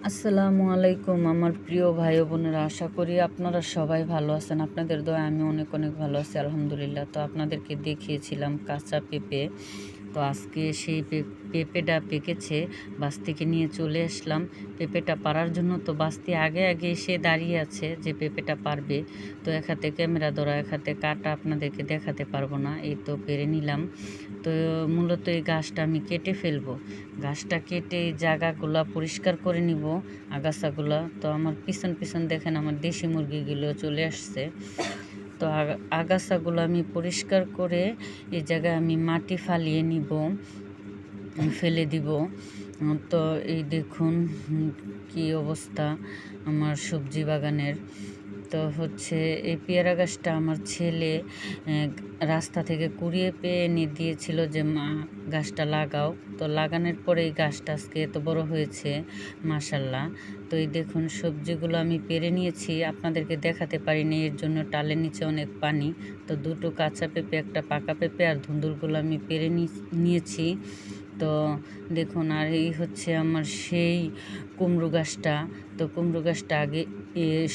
আসসালামু আলাইকুম আমার প্রিয় ভাই ও বোনেরা, আশা করি আপনারা সবাই ভালো আছেন। আপনাদের দয়ায় আমি অনেক অনেক ভালো আছি, আলহামদুলিল্লাহ। তো আপনাদেরকে দেখিয়েছিলাম কাঁচা পেঁপে। তো আজকে সেই পেঁপেটা পেকেছে, বাস থেকে নিয়ে চলে আসলাম। পেঁপেটা পাড়ার জন্য তো বাস্তি আগে আগে এসে দাঁড়িয়ে আছে যে পেঁপেটা পারবে। তো এক হাতে ক্যামেরা ধরা, এক হাতে কাটা, আপনাদেরকে দেখাতে পারবো না। এই তো পেরে নিলাম। তো মূলত এই গাছটা আমি কেটে ফেলবো। গাছটা কেটে এই জায়গাগুলা পরিষ্কার করে নিব, আগাছাগুলা। তো আমার পিছন পিছন দেখেন আমার দেশি মুরগিগুলো চলে আসছে। তো আগাছাগুলো আমি পরিষ্কার করে এই জায়গায় আমি মাটি ফালিয়ে নিব, ফেলে দিব। তো এই দেখুন কি অবস্থা আমার সবজি বাগানের। তো হচ্ছে এই পেয়ারা গাছটা আমার ছেলে রাস্তা থেকে কুড়িয়ে পেয়ে এনে দিয়েছিল যে মা গাছটা লাগাও। তো লাগানোর পরে এই গাছটা আজকে এত বড় হয়েছে, মাশাল্লাহ। তো এই দেখুন সবজিগুলো আমি পেরে নিয়েছি, আপনাদেরকে দেখাতে পারিনি, এর জন্য টালের নিচে অনেক পানি। তো দুটো কাঁচা পেঁপে, একটা পাকা পেঁপে আর ধুন্দুলগুলো আমি পেরে নিয়েছি। তো দেখুন, আর এই হচ্ছে আমার সেই কুমড়ো গাছটা। তো কুমড়ো গাছটা আগে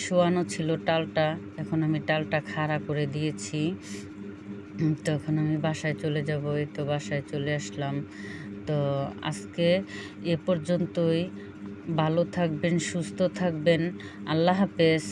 শোয়ানো ছিল টালটা, এখন আমি টালটা খাড়া করে দিয়েছি। তো এখন আমি বাসায় চলে যাব। এই তো বাসায় চলে আসলাম। তো আজকে এ পর্যন্তই। ভালো থাকবেন, সুস্থ থাকবেন। আল্লাহ হাফেজ।